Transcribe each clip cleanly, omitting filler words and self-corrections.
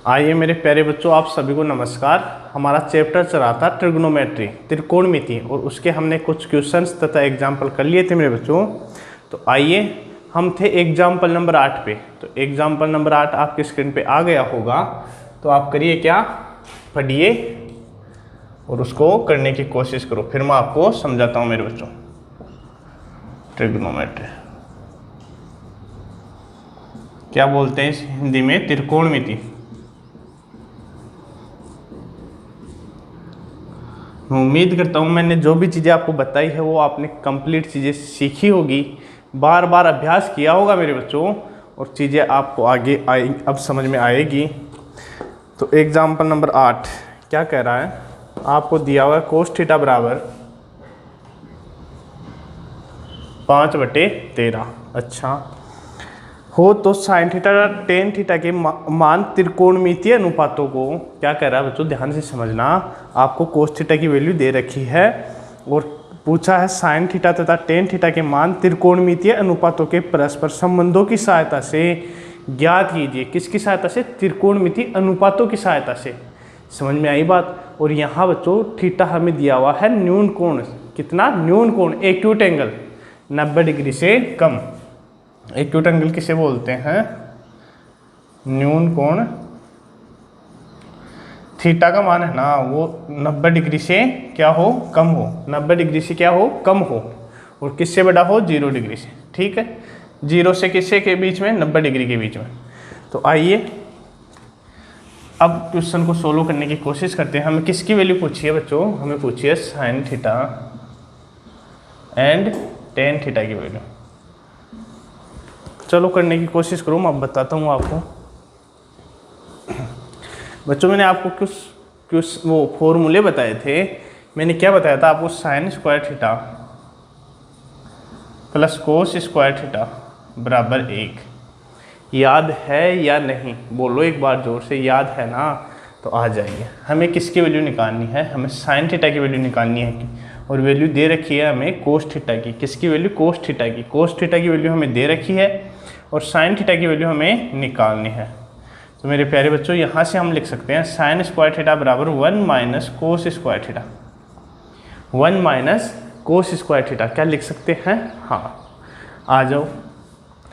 आइए मेरे प्यारे बच्चों, आप सभी को नमस्कार। हमारा चैप्टर चला था ट्रिग्नोमेट्री, त्रिकोणमिति, और उसके हमने कुछ क्वेश्चंस तथा एग्जाम्पल कर लिए थे मेरे बच्चों। तो आइए, हम थे एग्जाम्पल नंबर 8 पे। तो एग्जाम्पल नंबर 8 आपकी स्क्रीन पे आ गया होगा। तो आप करिए क्या, पढ़िए और उसको करने की कोशिश करो, फिर मैं आपको समझाता हूँ मेरे बच्चों। ट्रिग्नोमेट्री क्या बोलते हैं इस हिंदी में? त्रिकोणमिति। मैं उम्मीद करता हूँ मैंने जो भी चीज़ें आपको बताई है वो आपने कंप्लीट चीज़ें सीखी होगी, बार बार अभ्यास किया होगा मेरे बच्चों, और चीज़ें आपको आगे अब समझ में आएगी। तो एग्जाम्पल नंबर 8 क्या कह रहा है? आपको दिया हुआ है कोस थीटा बराबर 5/13। अच्छा हो तो साइन थीटा टेन थीटा के मान त्रिकोणमितीय अनुपातों को क्या कह रहा है बच्चों? ध्यान से समझना। आपको कोस थीटा की वैल्यू दे रखी है और पूछा है साइन थीटा तथा टेन थीटा के मान त्रिकोणमितीय अनुपातों के परस्पर संबंधों की सहायता से ज्ञात कीजिए। किसकी सहायता से? त्रिकोणमितीय अनुपातों की सहायता से। समझ में आई बात? और यहाँ बच्चों थीटा हमें दिया हुआ है न्यून कोण। कितना? न्यून कोण, एक्यूट एंगल 90 डिग्री से कम। एक्यूट एंगल किसे बोलते हैं? न्यून कोण। थीटा का मान है ना वो 90 डिग्री से क्या हो? कम हो। 90 डिग्री से क्या हो? कम हो। और किससे बड़ा हो? 0 डिग्री से। ठीक है, 0 से किससे के बीच में? 90 डिग्री के बीच में। तो आइए अब क्वेश्चन को सोल्व करने की कोशिश करते हैं। हमें किसकी वैल्यू पूछी है बच्चों? हमें पूछी है sine theta and ten theta की वैल्यू। चलो करने की कोशिश करूँ, मैं अब बताता हूँ आपको। बच्चों मैंने आपको कुछ वो फॉर्मूले बताए थे। मैंने क्या बताया था आपको? Sign square theta plus cos square theta बराबर 1। याद है या नहीं? बोलो एक बार जोर से, याद है ना? तो आ जाइए। हमें किसकी वैल्यू निकालनी है? हमें साइन थीटा की वैल्यू निकालनी है और वैल्यू दे रखी है हमें कोस थीटा की। किसकी वैल्यू? कोस थीटा की। कोस थीटा की वैल्यू हमें दे रखी है और साइन थीटा की वैल्यू हमें निकालनी है। तो मेरे प्यारे बच्चों यहाँ से हम लिख सकते हैं साइन स्क्वायर थीटा बराबर 1 minus cos square theta. 1 minus cos square theta क्या लिख सकते हैं? हाँ, आ जाओ।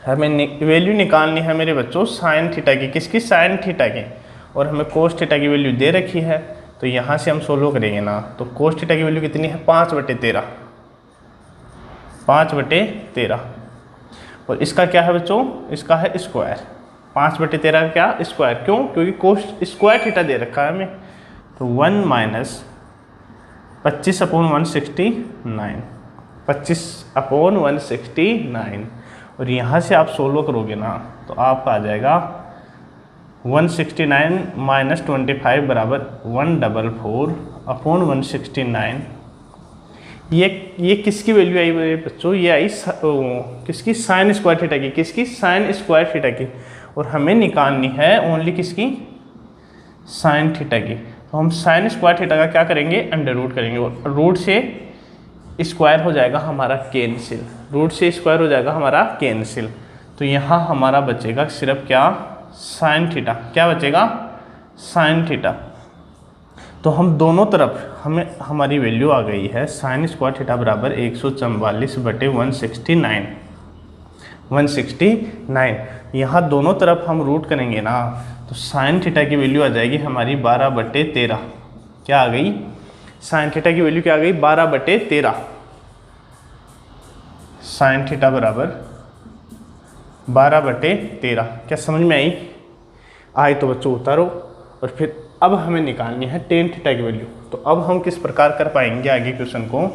हमें वैल्यू निकालनी है मेरे बच्चों साइन थीटा की। किसकी? साइन थीटा की। और हमें कोस थीटा की वैल्यू दे रखी है, तो यहाँ से हम सोल्व करेंगे ना। तो कोस थीटा की वैल्यू कितनी है? 5/13। 5/13। और इसका क्या है बच्चों? इसका है स्क्वायर। 5/13 का क्या? स्क्वायर। क्यों? क्योंकि कोस स्क्वायर थीटा दे रखा है हमें। तो 1 माइनस 25/169। 25/169। और यहाँ से आप सोल्व करोगे ना तो आपका आ जाएगा 169 माइनस 25 बराबर 144/169। ये किसकी वैल्यू आई मेरे बच्चों? ये आई किसकी? साइन स्क्वायर थीटा की। किसकी? साइन स्क्वायर थीटा की। और हमें निकालनी है ओनली किसकी? साइन थीटा की। तो हम साइन स्क्वायर थीटा का क्या करेंगे? अंडर रूट करेंगे और रूट से स्क्वायर हो जाएगा हमारा कैंसिल। रूट से स्क्वायर हो जाएगा हमारा कैंसिल। तो यहाँ हमारा बचेगा सिर्फ क्या? Sine theta. क्या बचेगा? Sine theta. तो हम दोनों तरफ हमें हमारी वैल्यू आ गई है साइन स्क्वायर थीटा बराबर 144/169। 169। यहाँ दोनों तरफ हम रूट करेंगे ना तो साइन थीटा की वैल्यू आ जाएगी हमारी 12/13। क्या आ गई? साइन थीटा की वैल्यू क्या आ गई? 12/13। साइन थीटा बराबर 12/13। क्या समझ में आई? आए तो बच्चों उतारो। और फिर अब हमें निकालनी है टेन थीटा की वैल्यू। तो अब हम किस प्रकार कर पाएंगे आगे क्वेश्चन को?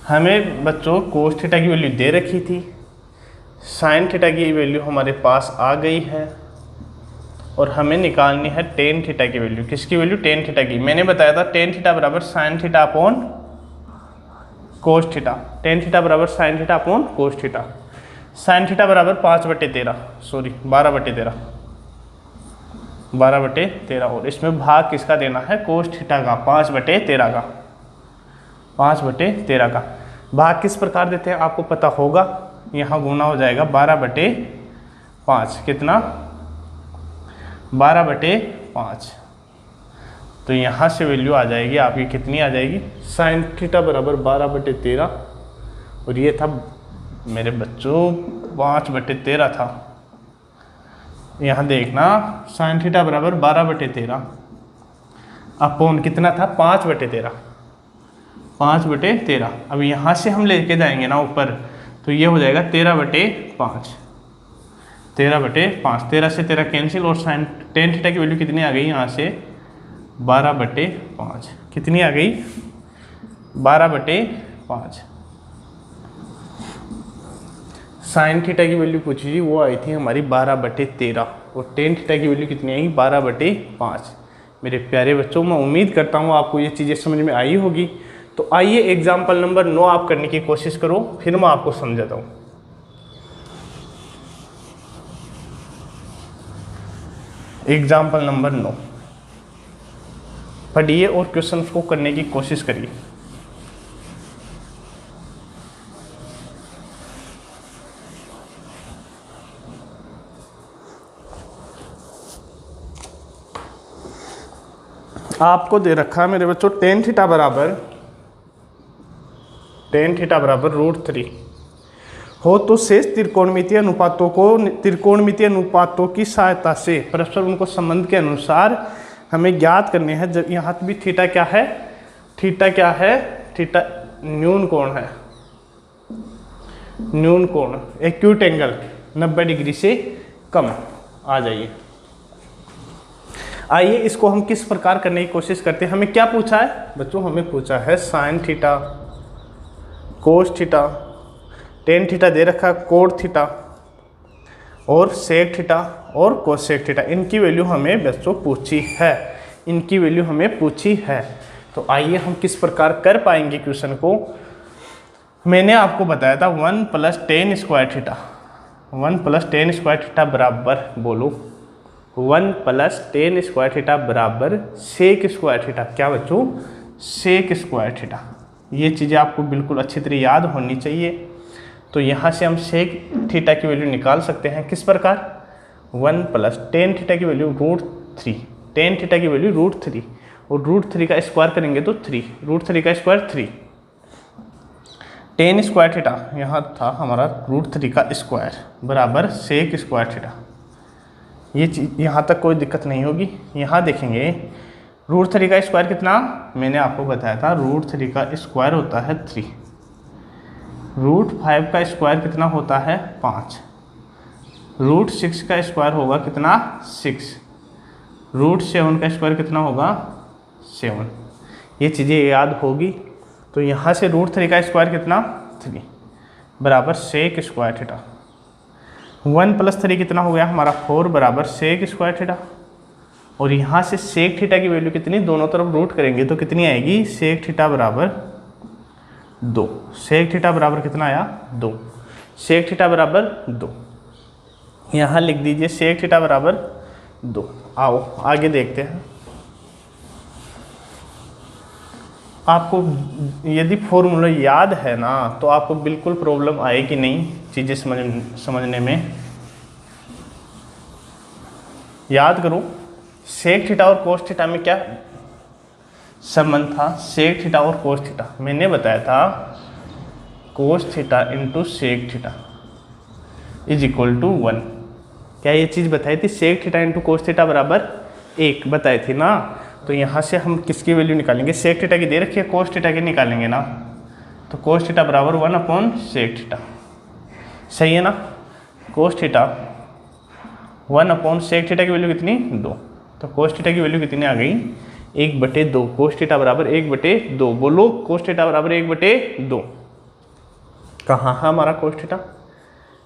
हमें बच्चों कोस थीटा की वैल्यू दे रखी थी, साइन थीटा की वैल्यू हमारे पास आ गई है और हमें निकालनी है टेन थीटा की वैल्यू। किसकी वैल्यू? टेन थीटा की। मैंने बताया था टेन थीटा बराबर sine theta upon cos theta. Tan theta बराबर sine theta upon cos theta. Sine theta बराबर 5/13, सॉरी 12/13। 12/13। और इसमें भाग किसका देना है? कोस थीटा का। 5/13 का। 5/13 का भाग किस प्रकार देते हैं आपको पता होगा? यहाँ गुना हो जाएगा 12/5, कितना 12/5। तो यहाँ से वैल्यू आ जाएगी आपकी, कितनी आ जाएगी, साइन थीटा बराबर 12/13, और ये था मेरे बच्चों 5/13 था। यहाँ देखना साइन थीटा बराबर 12/13 अपॉन कितना था 5/13, 5/13। अब यहाँ से हम लेके जाएंगे ना ऊपर, तो ये हो जाएगा 13/5, 13/5, 13 से 13 कैंसिल, और साइन टेन थीटा की वैल्यू कितनी आ गई यहाँ से 12/5, कितनी आ गई 12/5। साइन थीटा की वैल्यू पूछी थी, वो आई थी हमारी 12/13, और टेन थीटा की वैल्यू कितनी आएगी 12/5। मेरे प्यारे बच्चों, मैं उम्मीद करता हूँ आपको ये चीज़ें समझ में आई होगी। तो आइए एग्जाम्पल नंबर 9 आप करने की कोशिश करो, फिर मैं आपको समझाता हूँ। एग्जाम्पल नंबर 9 पढ़िए और क्वेश्चन को करने की कोशिश करिए। आपको दे रखा है मेरे बच्चों टेन थीटा बराबर √3 हो तो शेष त्रिकोणमितीय अनुपातों की सहायता से परस्पर उनको संबंध के अनुसार हमें ज्ञात करने हैं। जब यहाँ भी थीटा क्या है, थीटा न्यून कोण है, न्यून कोण एक्यूट एंगल 90 डिग्री से कम। आ जाइए, आइए इसको हम किस प्रकार करने की कोशिश करते हैं। हमें क्या पूछा है बच्चों, हमें पूछा है sine theta, cos theta, tan theta दे रखा, कोट थीटा और सेक थीटा और कोसेक थीटा, इनकी वैल्यू हमें बच्चों पूछी है, इनकी वैल्यू हमें पूछी है। तो आइए हम किस प्रकार कर पाएंगे क्वेश्चन को। मैंने आपको बताया था 1 + tan² थीटा, 1 + tan² थीटा बराबर, बोलो 1 + tan² थीटा बराबर sec² थीटा। क्या बच्चों, sec² थीटा। ये चीज़ें आपको बिल्कुल अच्छी तरह याद होनी चाहिए। तो यहाँ से हम सेक थीटा की वैल्यू निकाल सकते हैं किस प्रकार, 1 + tan थीटा की वैल्यू √3, tan थीटा की वैल्यू √3, और √3 का स्क्वायर करेंगे तो 3, √3 का स्क्वायर 3, tan² थीटा यहाँ था हमारा √3 का स्क्वायर बराबर sec² थीटा। ये चीज़ यहाँ तक कोई दिक्कत नहीं होगी। यहाँ देखेंगे √3 का स्क्वायर कितना, मैंने आपको बताया था √3 का स्क्वायर होता है 3, √5 का स्क्वायर कितना होता है 5, √6 का स्क्वायर होगा कितना 6, √7 का स्क्वायर कितना होगा 7। ये चीज़ें याद होगी। तो यहाँ से √3 का स्क्वायर कितना 3 बराबर sec² थीटा, 1 + 3 कितना हो गया हमारा 4 बराबर sec² थीटा, और यहाँ से सेक थीटा की वैल्यू कितनी, दोनों तरफ रूट करेंगे तो कितनी आएगी, सेक थीटा बराबर 2, सेक थीटा बराबर कितना आया 2, सेक थीटा बराबर 2। यहाँ लिख दीजिए सेक थीटा बराबर 2। आओ आगे देखते हैं। आपको यदि फॉर्मूला याद है ना तो आपको बिल्कुल प्रॉब्लम आएगी नहीं चीज़ें समझने में। याद करो सेक थीटा और कोस थीटा में क्या संबंध था, सेक थीटा और कोस थीटा मैंने बताया था cos theta into sec theta is equal to 1। क्या ये चीज़ बताई थी, sec theta into cos theta बराबर 1 बताई थी ना। तो यहाँ से हम किसकी वैल्यू निकालेंगे, सेक थीटा की दे रखी है, कोस थीटा की निकालेंगे ना। तो कोस थीटा बराबर 1/सेक थीटा, सही है ना। कोस थीटा 1/सेक थीटा की वैल्यू कितनी 2, तो कोस थीटा की वैल्यू कितनी आ गई 1/2, कोस थीटा बराबर 1/2। बोलो कोस थीटा बराबर 1/2। कहाँ है हमारा कोस थीटा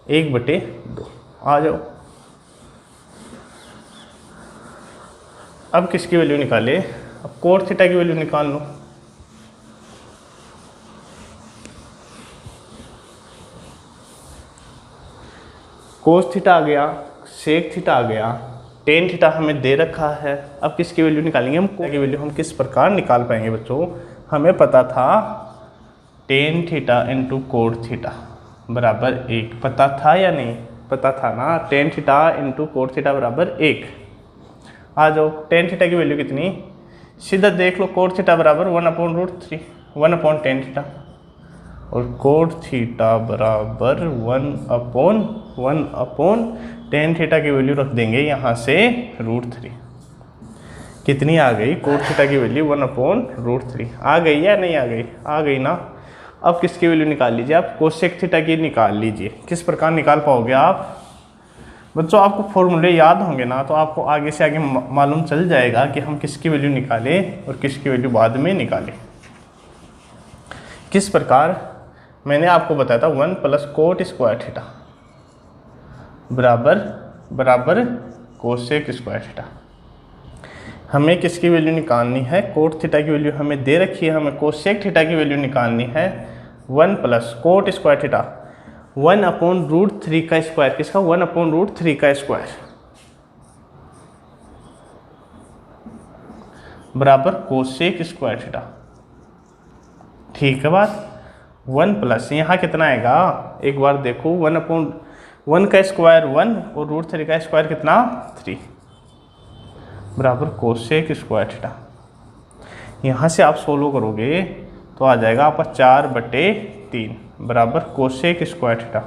1/2। आ जाओ अब किसकी वैल्यू निकाले, अब कोस थीटा की वैल्यू निकाल लो। कोस थीटा आ गया, सेक थीटा आ गया, टेन थीटा हमें दे रखा है। अब किसकी वैल्यू निकालेंगे हम, की वैल्यू हम किस प्रकार निकाल पाएंगे बच्चों। हमें पता था tan theta into cot theta, बराबर 1 पता था या नहीं? पता था ना, tan theta into cot theta बराबर 1। आ जाओ, टेन थीटा की वैल्यू कितनी, सीधा देख लो, कोट थीटा बराबर 1/√3, 1/10 थीटा, और कोट थीटा बराबर 1/10 थीटा की वैल्यू रख देंगे यहाँ से √3। कितनी आ गई? कोट थीटा की वैल्यू 1/√3 आ गई या नहीं आ गई? आ गई ना। अब किसकी वैल्यू निकाल लीजिए आप? कोसेक थीटा की निकाल लीजिए। किस प्रकार निकाल पाओगे आप बच्चों? आपको फॉर्मूले याद होंगे ना, तो आपको आगे से आगे मालूम चल जाएगा कि हम किसकी वैल्यू निकालें और किसकी वैल्यू बाद में निकालें। किस प्रकार? मैंने आपको बताया था 1 + कोट स्क्वायर थीटा बराबर कोसेक स्क्वायर थीटा। हमें किसकी वैल्यू निकालनी है? कोट थीटा की वैल्यू हमें दे रखी है, हमें कोसेक थीटा की वैल्यू निकालनी है। 1 + कोट स्क्वायर थीटा 1/√3 का स्क्वायर, किसका? 1/√3 का स्क्वायर बराबर कोसेक स्क्वायर थीटा। ठीक है बात। 1 प्लस यहाँ कितना आएगा? एक बार देखो, 1/1 का स्क्वायर 1 और √3 का स्क्वायर कितना? 3 बराबर कोसेक स्क्वायर थीटा। यहाँ से आप सोल्व करोगे तो आ जाएगा आपका 4/3 बराबर कोसेक स्क्वायर थीटा।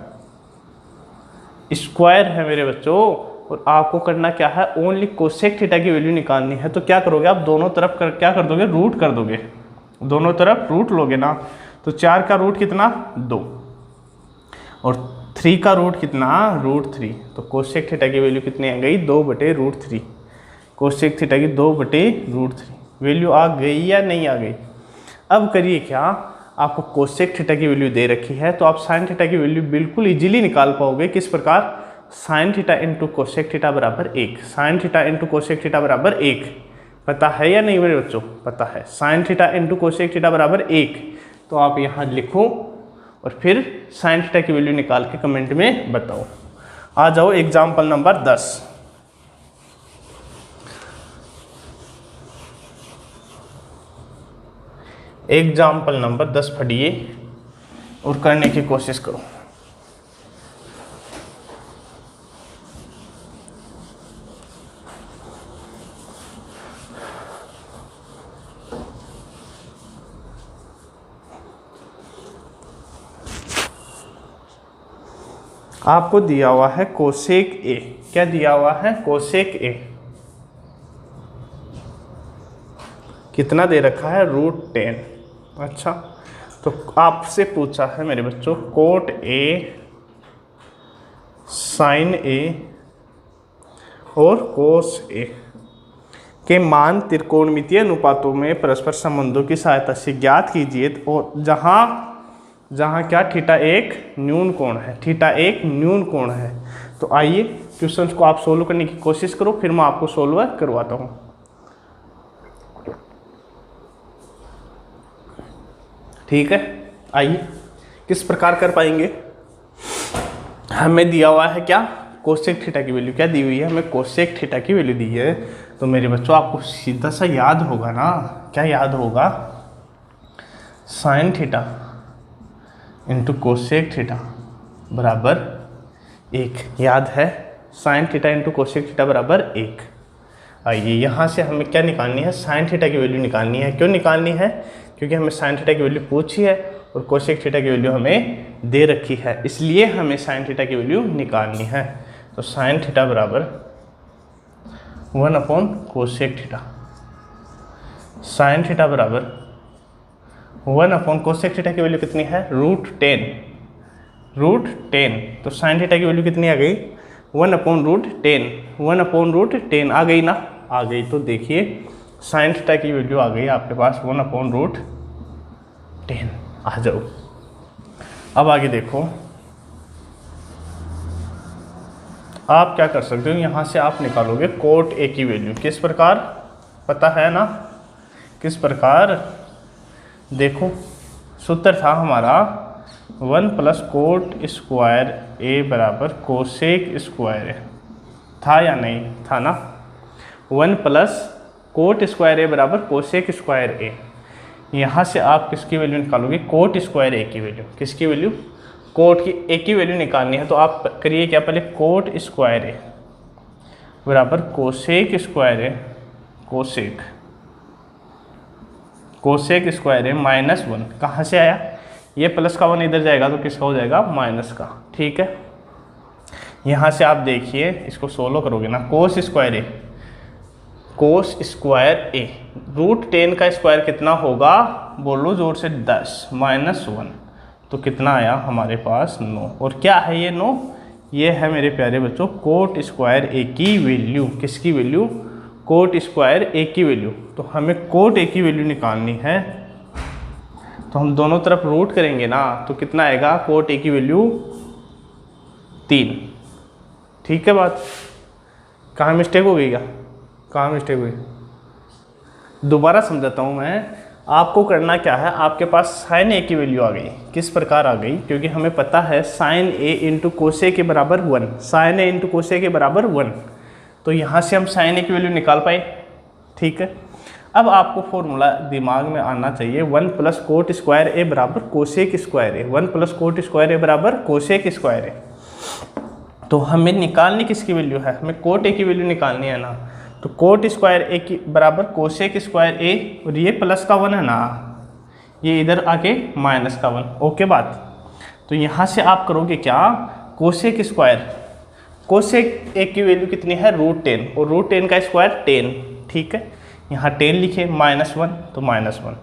स्क्वायर है मेरे बच्चों, और आपको करना क्या है? ओनली कोसेक थीटा की वैल्यू निकालनी है। तो क्या करोगे आप? दोनों तरफ क्या कर दोगे? रूट कर दोगे। दोनों तरफ रूट लोगे ना, तो 4 का रूट कितना? 2, और 3 का रूट कितना? √3। तो कोसेक थीटा की वैल्यू कितनी आ गई? 2/√3। कोसेक थीटा की 2/√3 वैल्यू आ गई या नहीं आ गई? अब करिए क्या, आपको कोसेक थीटा की वैल्यू दे रखी है, तो आप साइन थीटा की वैल्यू बिल्कुल इजीली निकाल पाओगे। किस प्रकार? Sine theta into cosec theta बराबर 1। Sine theta into cosec theta बराबर 1 पता है या नहीं मेरे बच्चों? पता है। Sine theta into cosec theta बराबर 1, तो आप यहाँ लिखो और फिर साइन थीटा की वैल्यू निकाल के कमेंट में बताओ। आ जाओ एग्जाम्पल नंबर 10। एग्जाम्पल नंबर 10 पढ़िए और करने की कोशिश करो। आपको दिया हुआ है कोसेक ए। क्या दिया हुआ है? कोसेक ए। कितना दे रखा है? √10। अच्छा, तो आपसे पूछा है मेरे बच्चों कोट ए, साइन ए और कोस ए के मान त्रिकोणमितीय अनुपातों में परस्पर संबंधों की सहायता से ज्ञात कीजिए। और जहाँ क्या? थीटा एक न्यून कोण है। थीटा एक न्यून कोण है। तो आइए क्वेश्चंस को आप सोल्व करने की कोशिश करो, फिर मैं आपको सोल्व करवाता हूँ। ठीक है, आइए किस प्रकार कर पाएंगे? हमें दिया हुआ है क्या? कोसेक थीटा की वैल्यू क्या दी हुई है? हमें कोसेक थीटा की वैल्यू दी है। तो मेरे बच्चों आपको सीधा सा याद होगा ना, क्या याद होगा? Sine theta into cosec theta बराबर 1। याद है? Sine theta into cosec theta बराबर 1। आइए यहाँ से हमें क्या निकालनी है? साइन थीटा की वैल्यू निकालनी है। क्यों निकालनी है? क्योंकि हमें साइन थीटा की वैल्यू पूछी है और कोसेक थीटा की वैल्यू हमें दे रखी है, इसलिए हमें साइन थीटा की वैल्यू निकालनी है। तो साइन थीटा बराबर 1/कोसेक थीटा। साइन थीटा बराबर 1/कोसेक थीटा की वैल्यू कितनी है? √10। तो साइन थीटा की वैल्यू कितनी आ गई? 1/√10। 1/√10 आ गई ना? आ गई। तो देखिए साइन थीटा की वैल्यू आ गई आपके पास 1/√10। आ जाओ, अब आगे देखो। आप क्या कर सकते हो? यहाँ से आप निकालोगे कोट ए की वैल्यू। किस प्रकार? पता है ना किस प्रकार? देखो सूत्र था हमारा 1 + कोट स्क्वायर ए बराबर कोसेक स्क्वायर ए। था या नहीं? था ना। 1 + कोट स्क्वायर ए बराबर कोसेक स्क्वायर ए। यहाँ से आप किसकी वैल्यू निकालोगे? कोट स्क्वायर ए की वैल्यू। किसकी वैल्यू? कोट की एक ही वैल्यू निकालनी है तो आप करिए क्या, पहले कोट स्क्वायर ए बराबर कोसेक स्क्वायर ए, कोसेक स्क्वायर ए -1। कहाँ से आया, ये प्लस का 1 इधर जाएगा तो किसका हो जाएगा, माइनस का। ठीक है, यहाँ से आप देखिए इसको सोल्व करोगे ना, कोस स्क्वायर ए √10 का स्क्वायर कितना होगा, बोलो जोर से, 10 -1 तो कितना आया हमारे पास, 9। और क्या है ये 9, ये है मेरे प्यारे बच्चों कोट स्क्वायर ए की वैल्यू। किसकी वैल्यू, कोट स्क्वायर ए की वैल्यू। तो हमें कोट ए की वैल्यू निकालनी है, तो हम दोनों तरफ रूट करेंगे ना, तो कितना आएगा, कोट ए की वैल्यू 3। ठीक है बात, कहाँ मिस्टेक हो गई, क्या कहाँ मिस्टेक हुई, दोबारा समझाता हूँ मैं। आपको करना क्या है, आपके पास साइन ए की वैल्यू आ गई। किस प्रकार आ गई, क्योंकि हमें पता है साइन ए इंटू कोसे के बराबर 1, साइन ए इंटू कोसे के बराबर 1, तो यहाँ से हम साइन ए की वैल्यू निकाल पाए। ठीक है, अब आपको फॉर्मूला दिमाग में आना चाहिए, 1 + कोट स्क्वायर ए बराबर कोसेक स्क्वायर ए, 1 + कोट स्क्वायर ए बराबर कोसेक स्क्वायर ए। तो हमें निकालनी किसकी वैल्यू है, हमें कोट ए की वैल्यू निकालनी है ना, तो कोट स्क्वायर ए की बराबर कोसेक स्क्वायर ए, और ये प्लस का 1 है ना, ये इधर आके माइनस का 1। ओके बात, तो यहाँ से आप करोगे क्या, कोसेक ए की वैल्यू कितनी है, √10, और √10 का स्क्वायर 10। ठीक है, यहाँ 10 लिखे, -1 तो -1।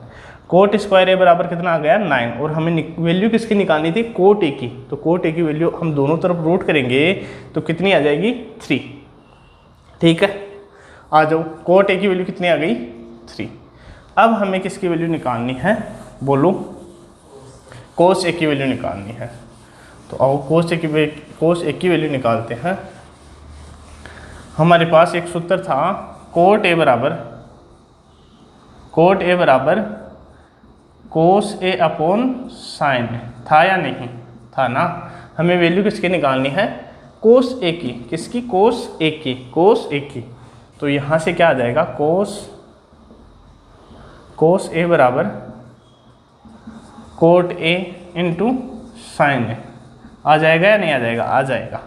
कोट स्क्वायर ए बराबर कितना आ गया, 9, और हमें वैल्यू किसकी निकालनी थी, कोट ए की। तो कोट ए की वैल्यू हम दोनों तरफ रूट करेंगे तो कितनी आ जाएगी, 3। ठीक है, आ जाओ, कोट ए की वैल्यू कितनी आ गई, 3। अब हमें किसकी वैल्यू निकालनी है, बोलो, कोस ए की वैल्यू निकालनी है। तो आओ कोस ए की वैल्यू निकालते हैं। हमारे पास एक सूत्र था, कोट ए बराबर कोस ए अपॉन साइन, था या नहीं था ना। हमें वैल्यू किसकी निकालनी है, कोस ए की। किसकी, कोस ए की। तो यहाँ से क्या आ जाएगा, कोस ए बराबर कोट ए इंटू साइन ए, आ जाएगा या नहीं आ जाएगा, आ जाएगा।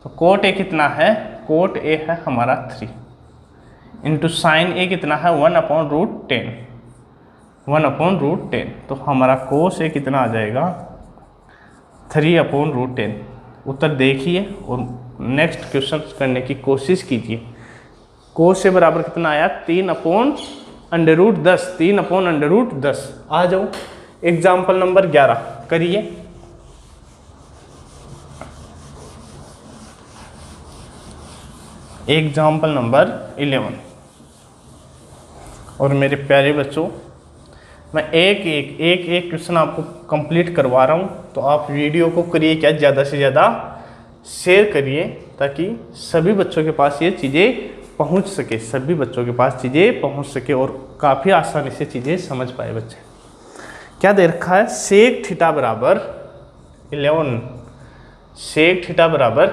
तो कोट ए कितना है, कोट ए है हमारा 3 इंटू साइन ए कितना है, 1/√10। तो हमारा कोस ए कितना आ जाएगा, 3/√10। उत्तर देखिए और नेक्स्ट क्वेश्चन करने की कोशिश कीजिए। कोस ए बराबर कितना आया, 3/√10, 3/√10। आ जाओ, एग्जाम्पल नंबर 11 करिए। एग्जाम्पल नंबर 11, और मेरे प्यारे बच्चों, मैं एक क्वेश्चन आपको कंप्लीट करवा रहा हूँ, तो आप वीडियो को करिए क्या, ज़्यादा से ज़्यादा शेयर करिए, ताकि सभी बच्चों के पास ये चीज़ें पहुँच सके, और काफ़ी आसानी से चीज़ें समझ पाए बच्चे। क्या दे रखा है, सेक थीटा बराबर 11, सेक थीटा बराबर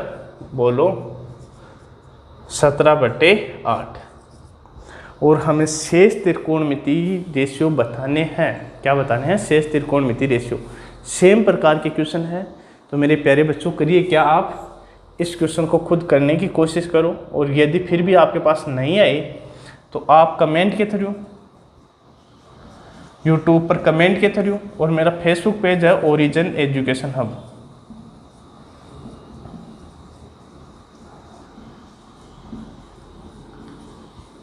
बोलो 17/8, और हमें शेष त्रिकोणमिति रेशियो बताने हैं। क्या बताने हैं, शेष त्रिकोणमिति रेशियो। सेम प्रकार के क्वेश्चन है, तो मेरे प्यारे बच्चों करिए क्या, आप इस क्वेश्चन को खुद करने की कोशिश करो, और यदि फिर भी आपके पास नहीं आए तो आप कमेंट के थ्रू, यूट्यूब पर कमेंट के थ्रू, और मेरा फेसबुक पेज है ओरिजिन एजुकेशन हब,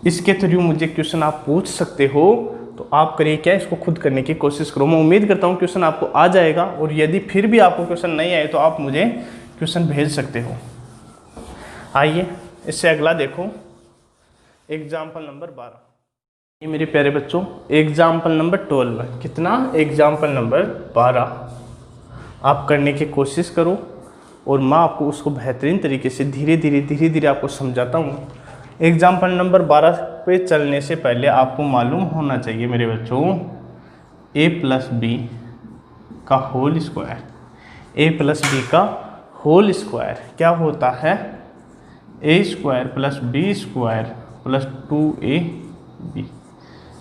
इसके थ्रू मुझे क्वेश्चन आप पूछ सकते हो। तो आप करिए क्या, इसको खुद करने की कोशिश करो। मैं उम्मीद करता हूँ क्वेश्चन आपको आ जाएगा, और यदि फिर भी आपको क्वेश्चन नहीं आए तो आप मुझे क्वेश्चन भेज सकते हो। आइए इससे अगला देखो, एग्जाम्पल नंबर 12। ये मेरे प्यारे बच्चों एग्जाम्पल नंबर 12, कितना, एग्जाम्पल नंबर 12 आप करने की कोशिश करो, और मैं आपको उसको बेहतरीन तरीके से धीरे धीरे आपको समझाता हूँ। एग्जाम्पल नंबर 12 पे चलने से पहले आपको मालूम होना चाहिए मेरे बच्चों, a + b का होल स्क्वायर, a + b का होल स्क्वायर क्या होता है, a² + b² + 2ab।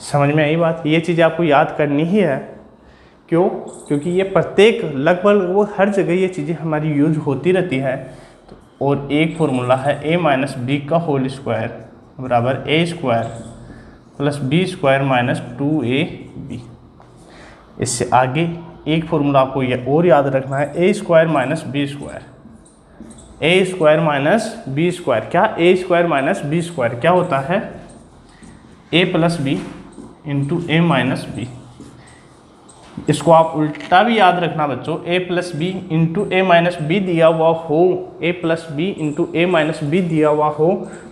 समझ में आई बात, ये चीज़ आपको याद करनी ही है, क्यों? क्योंकि ये प्रत्येक लगभग वो हर जगह ये चीज़ें हमारी यूज होती रहती है। तो और एक फॉर्मूला है a माइनस बी का होल स्क्वायर बराबर a square plus B square minus 2ab। इससे आगे एक फॉर्मूला आपको ये और याद रखना है, a square minus B square, a square minus B square. क्या a square minus B square क्या होता है? a plus B into A minus B. इसको आप उल्टा भी याद रखना बच्चों, a plus B into A minus B दिया हुआ हो, a plus B into A minus B दिया हुआ हो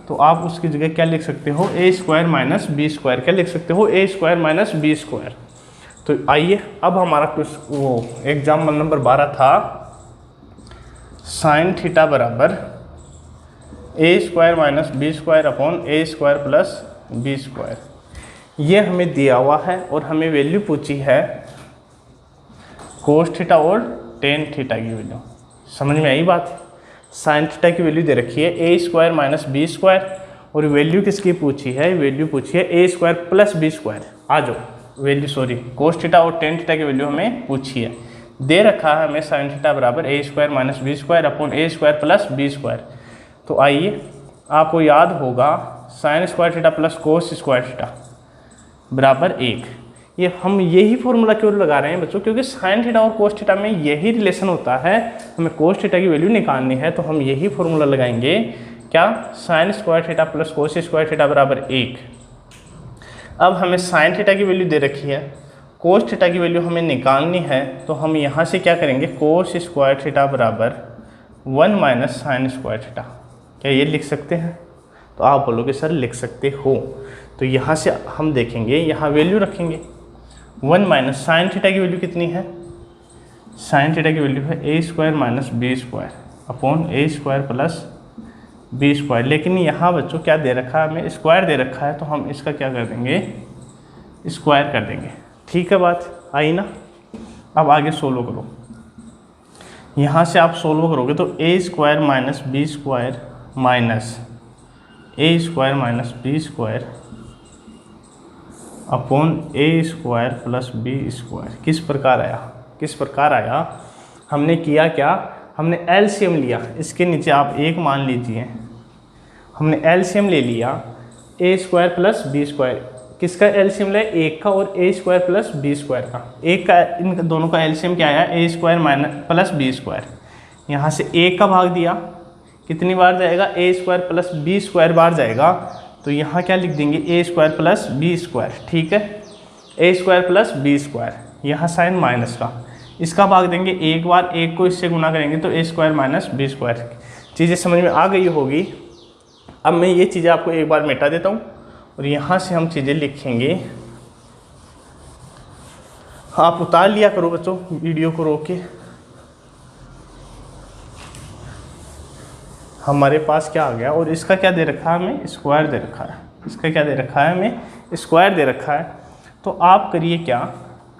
तो आप उसकी जगह क्या लिख सकते हो? a square minus B square. क्या लिख सकते हो? a square minus B square. तो आइए अब हमारा कुछ वो एग्जाम्पल नंबर 12 था, साइन थीटा बराबर a square minus B square upon a square plus B square. ये हमें दिया हुआ है और हमें वैल्यू पूछी है कोस थीटा और टेन थीटा की वैल्यू। समझ में आई बात? साइन थीटा की वैल्यू दे रखी है a square minus B square और वैल्यू किसकी पूछी है? वैल्यू पूछी है a square plus B square. आ जाओ वैल्यू, सॉरी, कोस थीटा और टेन थीटा की वैल्यू हमें पूछी है। दे रखा है हमें साइन थीटा बराबर a square minus B square upon a square plus B square. तो आइए, आपको याद होगा sine square theta plus cos square theta बराबर 1। ये हम यही फॉर्मूला क्यों लगा रहे हैं बच्चों? क्योंकि साइन थीटा और कोस थीटा में यही रिलेशन होता है। हमें कोस थीटा की वैल्यू निकालनी है तो हम यही फॉर्मूला लगाएंगे। क्या? Sign square theta plus cos square theta बराबर 1। अब हमें साइन थीटा की वैल्यू दे रखी है, कोस थीटा की वैल्यू हमें निकालनी है, तो हम यहाँ से क्या करेंगे? कोस स्क्वायर थीटा बराबर 1 माइनस साइन स्क्वायर थीटा। क्या ये लिख सकते हैं? तो आप बोलोगे सर लिख सकते हो। तो यहाँ से हम देखेंगे, यहाँ वैल्यू रखेंगे 1 माइनस साइन थीटा की वैल्यू कितनी है? साइन थीटा की वैल्यू है a square minus B square upon a square plus B square. लेकिन यहाँ बच्चों क्या दे रखा है? हमें स्क्वायर दे रखा है, तो हम इसका क्या कर देंगे? स्क्वायर कर देंगे। ठीक है, बात आई ना? अब आगे सोल्व करो। यहाँ से आप सोल्व करोगे तो a square minus B square minus a square minus B square upon a square plus B square किस प्रकार आया? किस प्रकार आया? हमने किया क्या? हमने एलसीएम लिया। इसके नीचे आप एक मान लीजिए, हमने एलसीएम ले लिया a square plus B square. किसका एलसीएम लिया? एक का और a square plus B square का। एक का, इन दोनों का एलसीएम क्या आया? a square minus plus B square. यहाँ से एक का भाग दिया, कितनी बार जाएगा? a square plus B square बार जाएगा। तो यहाँ क्या लिख देंगे? a square plus B square. ठीक है, a square plus B square. यहाँ साइन माइनस का, इसका भाग देंगे एक बार, एक को इससे गुना करेंगे तो a square minus B square. चीज़ें समझ में आ गई होगी। अब मैं ये चीज़ें आपको एक बार मिटा देता हूँ और यहाँ से हम चीज़ें लिखेंगे। आप उतार लिया करो बच्चों वीडियो को रोक के। हमारे पास क्या आ गया? और इसका क्या दे रखा है? हमें स्क्वायर दे रखा है। इसका क्या दे रखा है? हमें स्क्वायर दे रखा है। तो आप करिए क्या,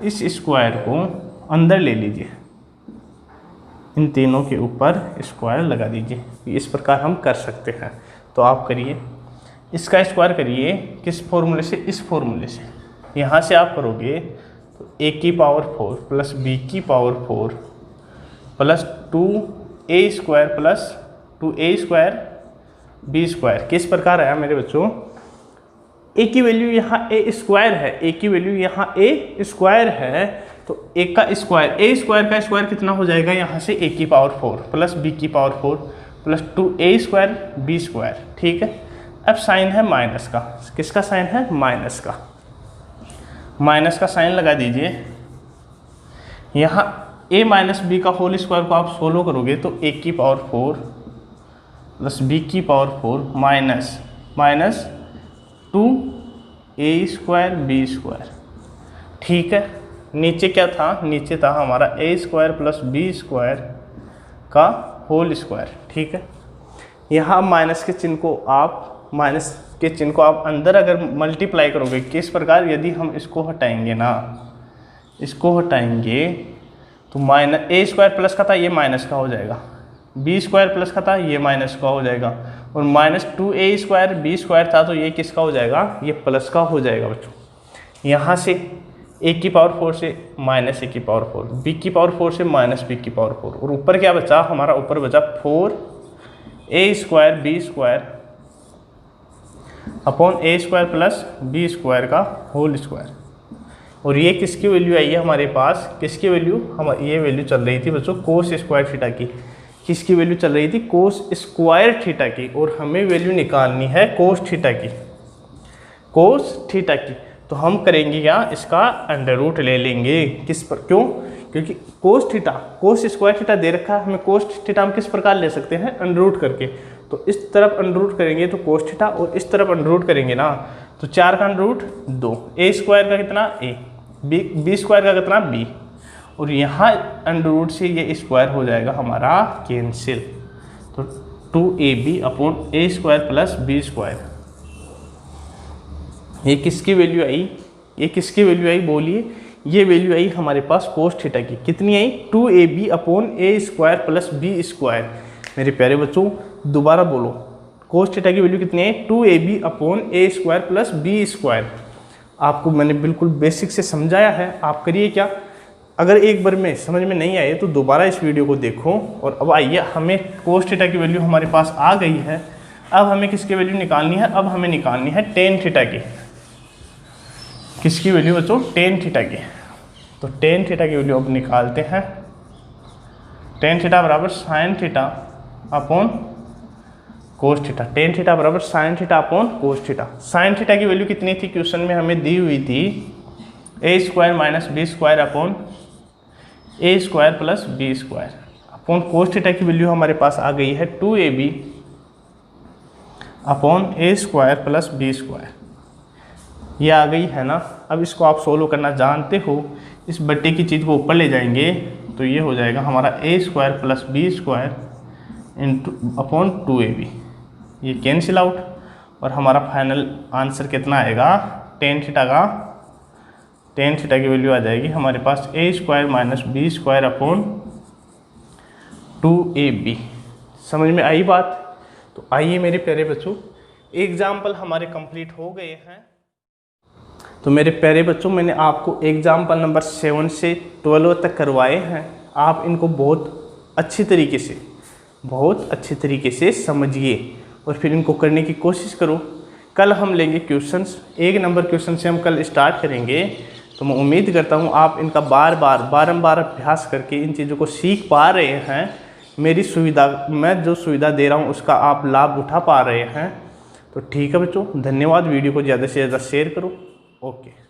इस स्क्वायर को अंदर ले लीजिए, इन तीनों के ऊपर स्क्वायर लगा दीजिए। इस प्रकार हम कर सकते हैं। तो आप करिए, इसका स्क्वायर करिए किस फॉर्मूले से? इस फॉर्मूले से। यहाँ से आप करोगे तो a की पावर 4 प्लस b की power 4 plus 2a square plus 2a square B square किस प्रकार आया मेरे बच्चों? a की वैल्यू यहाँ a स्क्वायर है, a की वैल्यू यहाँ a स्क्वायर है, तो a का स्क्वायर, a स्क्वायर का स्क्वायर कितना हो जाएगा? यहाँ से a की पावर 4 प्लस b की power 4 plus 2a square B square. ठीक है, अब साइन है माइनस का। किसका साइन है? माइनस का। माइनस का साइन लगा दीजिए। यहाँ a माइनस बी का होल स्क्वायर को आप सोल्व करोगे तो a की पावर 4 प्लस b की power 4 minus minus 2a square B square. ठीक है, नीचे क्या था? नीचे था हमारा a square plus B square का होल स्क्वायर। ठीक है, यहाँ माइनस के चिन्ह को आप अंदर अगर मल्टीप्लाई करोगे किस प्रकार? यदि हम इसको हटाएंगे ना, इसको हटाएंगे तो माइनस a स्क्वायर प्लस का था, ये माइनस का हो जाएगा। बी स्क्वायर प्लस का था, ये माइनस का हो जाएगा। और minus 2a square B square था, तो ये किसका हो जाएगा? ये प्लस का हो जाएगा बच्चों। यहाँ से ए की पावर 4 से माइनस ए की पावर 4, बी की पावर 4 से माइनस बी की पावर 4, और ऊपर क्या बचा हमारा, ऊपर बचा 4a² b² upon a² plus b² का होल स्क्वायर। और ये किसकी वैल्यू आई है हमारे पास, किसकी वैल्यू, हम ये वैल्यू चल रही थी बच्चों कोस स्क्वायर थीटा की। किसकी वैल्यू चल रही थी, कोस स्क्वायर थीटा की, और हमें वैल्यू निकालनी है कोस थीटा की, कोस थीटा की। तो हम करेंगे क्या, इसका अंडर रूट ले लेंगे। किस पर, क्यों, क्योंकि cos theta, cos square theta दे रखा है हमें, कोस थीटा हम किस प्रकार ले सकते हैं, अंडर रूट करके। तो इस तरफ अंडर रूट करेंगे तो कोस थीटा, और इस तरफ अंडर रूट करेंगे ना तो 4 का अंडर रूट 2, a² का कितना a, b² का कितना b, और यहाँ अंडर रूट से ये स्क्वायर हो जाएगा हमारा कैंसिल। तो 2ab upon a² plus b²। ये किसकी वैल्यू आई, ये किसकी वैल्यू आई बोलिए, ये वैल्यू आई हमारे पास कोस थीटा की। कितनी आई, 2ab upon a² plus b²। मेरे प्यारे बच्चों दोबारा बोलो, कोस थीटा की वैल्यू कितनी है, 2ab upon a² plus b²। आपको मैंने बिल्कुल बेसिक से समझाया है, आप करिए क्या, अगर एक बार में समझ में नहीं आए तो दोबारा इस वीडियो को देखो। और अब आइए, हमें कोस थीटा की वैल्यू हमारे पास आ गई है। अब हमें किसकी वैल्यू निकालनी है, अब हमें निकालनी है टेन थीटा की। किसकी वैल्यू बच्चों, टेन थीटा की। तो टेन थीटा की वैल्यू अब निकालते हैं। टेन थीटा बराबर sine theta upon cos theta. Tan theta बराबर sine theta upon cos theta. Sine theta की वैल्यू कितनी थी, क्वेश्चन में हमें दी हुई थी a² minus b² upon a² plus b² upon cos theta की वैल्यू हमारे पास आ गई है 2ab upon a² plus b²। ये आ गई है ना। अब इसको आप सोल्व करना जानते हो, इस बट्टे की चीज़ को ऊपर ले जाएंगे तो ये हो जाएगा हमारा a² plus b² into upon 2ab। ये कैंसिल आउट, और हमारा फाइनल आंसर कितना आएगा, टेन थीटा का, टेन थीटा की वैल्यू आ जाएगी हमारे पास a² minus b² upon 2ab। समझ में आई बात। तो आइए मेरे प्यारे बच्चों, एग्जाम्पल हमारे कंप्लीट हो गए हैं। तो मेरे प्यारे बच्चों, मैंने आपको एग्जाम्पल नंबर 7 से 12 तक करवाए हैं। आप इनको बहुत अच्छी तरीके से समझिए और फिर इनको करने की कोशिश करो। कल हम लेंगे क्वेश्चंस, 1 नंबर क्वेश्चन से हम कल स्टार्ट करेंगे। तो मैं उम्मीद करता हूँ आप इनका बारंबार अभ्यास करके इन चीज़ों को सीख पा रहे हैं। मेरी सुविधा, मैं जो सुविधा दे रहा हूँ उसका आप लाभ उठा पा रहे हैं। तो ठीक है बच्चों, धन्यवाद। वीडियो को ज़्यादा से ज़्यादा शेयर करो। ओके।